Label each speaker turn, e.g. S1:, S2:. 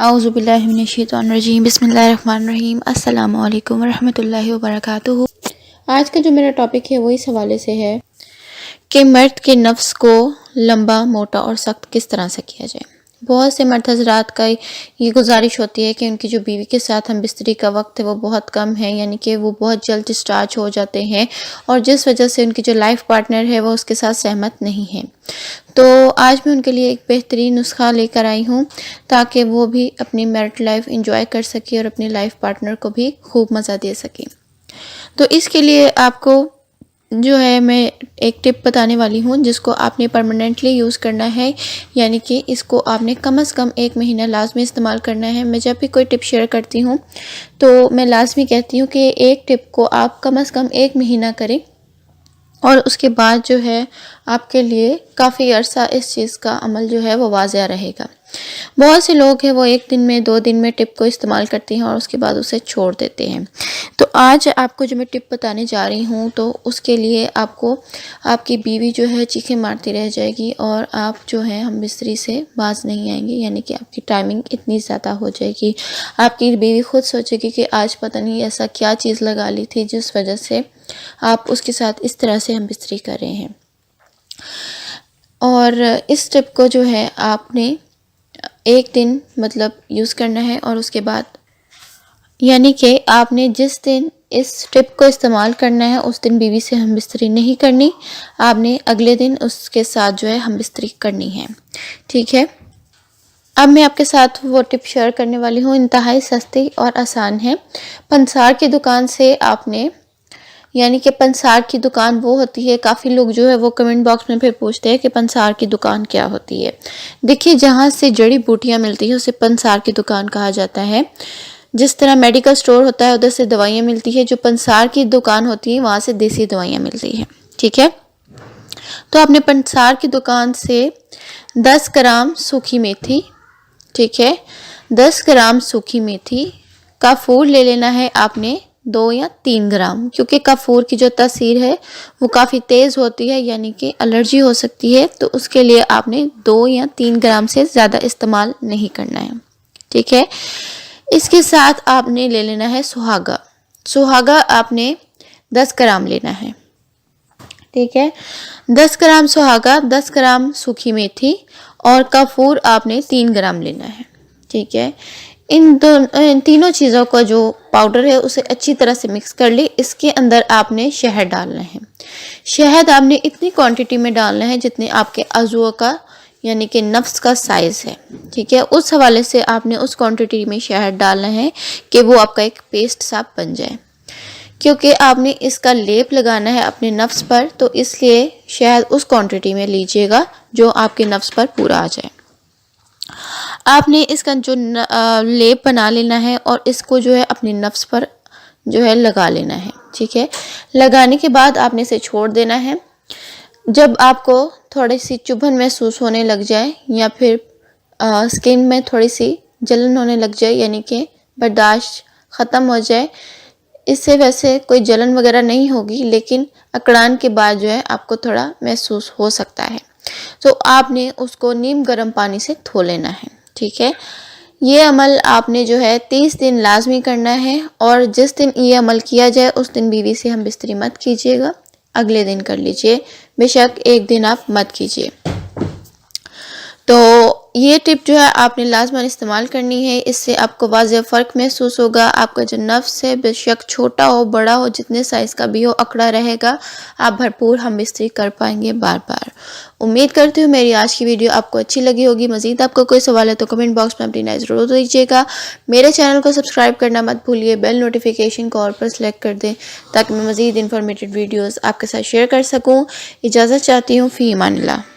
S1: औज़ुबिल्लाहि मिनश्शैतानिर्रजीम बिस्मिल्लाहिर्रहमानिर्रहीम अस्सलामु अलैकुम वरहमतुल्लाहि वबरकातुहू। आज का जो मेरा टॉपिक है वो इस हवाले से है कि मर्द के नफ्स को लंबा, मोटा और सख्त किस तरह से किया जाए। बहुत से मर्द हज़रात का ये गुजारिश होती है कि उनकी जो बीवी के साथ हम बिस्तरी का वक्त है वो बहुत कम है, यानी कि वो बहुत जल्द डिस्चार्ज हो जाते हैं और जिस वजह से उनकी जो लाइफ पार्टनर है वो उसके साथ सहमत नहीं है। तो आज मैं उनके लिए एक बेहतरीन नुस्खा लेकर आई हूँ ताकि वो भी अपनी मैरिड लाइफ इंजॉय कर सके और अपनी लाइफ पार्टनर को भी खूब मज़ा दे सके। तो इसके लिए आपको जो है मैं एक टिप बताने वाली हूँ जिसको आपने परमानेंटली यूज़ करना है, यानी कि इसको आपने कम से कम 1 महीना लाजमी इस्तेमाल करना है। मैं जब भी कोई टिप शेयर करती हूँ तो मैं लाजमी कहती हूँ कि एक टिप को आप कम से कम 1 महीना करें और उसके बाद जो है आपके लिए काफ़ी अरसा इस चीज़ का अमल जो है वो वाज़िया रहेगा। बहुत से लोग हैं वो 1 दिन में 2 दिन में टिप को इस्तेमाल करते हैं और उसके बाद उसे छोड़ देते हैं। तो आज आपको जो मैं टिप बताने जा रही हूँ तो उसके लिए आपको आपकी बीवी जो है चीखें मारती रह जाएगी और आप जो है हम बिस्तरी से बाज नहीं आएंगे, यानी कि आपकी टाइमिंग इतनी ज़्यादा हो जाएगी। आपकी बीवी खुद सोचेगी कि आज पता नहीं ऐसा क्या चीज़ लगा ली थी जिस वजह से आप उसके साथ इस तरह से हम बिस्तरी कर रहे हैं। और इस टिप को जो है आपने 1 दिन मतलब यूज़ करना है और उसके बाद यानी कि आपने जिस दिन इस टिप को इस्तेमाल करना है उस दिन बीवी से हम बिस्तरी नहीं करनी, आपने अगले दिन उसके साथ जो है हम बिस्तरी करनी है। ठीक है, अब मैं आपके साथ वो टिप शेयर करने वाली हूँ, इंतहाई सस्ती और आसान है। पंसार की दुकान से आपने, यानी कि पंसार की दुकान वो होती है, काफ़ी लोग जो है वो कमेंट बॉक्स में फिर पूछते हैं कि पंसार की दुकान क्या होती है। देखिए, जहाँ से जड़ी बूटियाँ मिलती हैं उसे पंसार की दुकान कहा जाता है। जिस तरह मेडिकल स्टोर होता है उधर से दवाइयाँ मिलती है, जो पंसार की दुकान होती है वहाँ से देसी दवाइयाँ मिलती हैं। ठीक है, तो आपने पंसार की दुकान से 10 ग्राम सूखी मेथी, ठीक है, 10 ग्राम सूखी मेथी, काफूर ले लेना है आपने 2 या 3 ग्राम, क्योंकि काफूर की जो तासीर है वो काफ़ी तेज़ होती है, यानी कि एलर्जी हो सकती है, तो उसके लिए आपने 2 या 3 ग्राम से ज़्यादा इस्तेमाल नहीं करना है। ठीक है, इसके साथ आपने ले लेना है सुहागा। सुहागा आपने 10 ग्राम लेना है। ठीक है, 10 ग्राम सुहागा, 10 ग्राम सूखी मेथी और काफूर आपने 3 ग्राम लेना है। ठीक है, इन तीनों चीज़ों का जो पाउडर है उसे अच्छी तरह से मिक्स कर ली। इसके अंदर आपने शहद डालना है। शहद आपने इतनी क्वांटिटी में डालना है जितने आपके अज़ुआ का, यानी कि नफ्स का साइज़ है। ठीक है, उस हवाले से आपने उस क्वांटिटी में शहद डालना है कि वो आपका एक पेस्ट सा बन जाए, क्योंकि आपने इसका लेप लगाना है अपने नफ्स पर, तो इसलिए शहद उस क्वांटिटी में लीजिएगा जो आपके नफ्स पर पूरा आ जाए। आपने इसका जो लेप बना लेना है और इसको जो है अपने नफ्स पर जो है लगा लेना है। ठीक है, लगाने के बाद आपने इसे छोड़ देना है। जब आपको थोड़ी सी चुभन महसूस होने लग जाए या फिर स्किन में थोड़ी सी जलन होने लग जाए, यानी कि बर्दाश्त ख़त्म हो जाए, इससे वैसे कोई जलन वगैरह नहीं होगी, लेकिन अकड़ान के बाद जो है आपको थोड़ा महसूस हो सकता है, तो आपने उसको नीम गर्म पानी से धो लेना है। ठीक है, ये अमल आपने जो है 30 दिन लाजमी करना है और जिस दिन ये अमल किया जाए उस दिन बीवी से हम बिस्तरी मत कीजिएगा, अगले दिन कर लीजिए, बेशक 1 दिन आप मत कीजिए। तो ये टिप जो है आपने लाजमन इस्तेमाल करनी है, इससे आपको वाज़ेह फ़र्क महसूस होगा। आपका जो नफ्स है बेशक छोटा हो बड़ा हो जितने साइज़ का भी हो अकड़ा रहेगा, आप भरपूर हम बिस्तरी कर पाएंगे बार बार। उम्मीद करती हूँ मेरी आज की वीडियो आपको अच्छी लगी होगी। मज़ीद आपको कोई सवाल है तो कमेंट बॉक्स में अपनी राय ज़रूर दीजिएगा। मेरे चैनल को सब्सक्राइब करना मत भूलिए, बेल नोटिफिकेशन को ऑल पर सेलेक्ट कर दें ताकि मैं मज़ीद इन्फॉर्मेटिव वीडियोज़ आपके साथ शेयर कर सकूँ। इजाज़त चाहती हूँ, फ़ी अमानिल्लाह।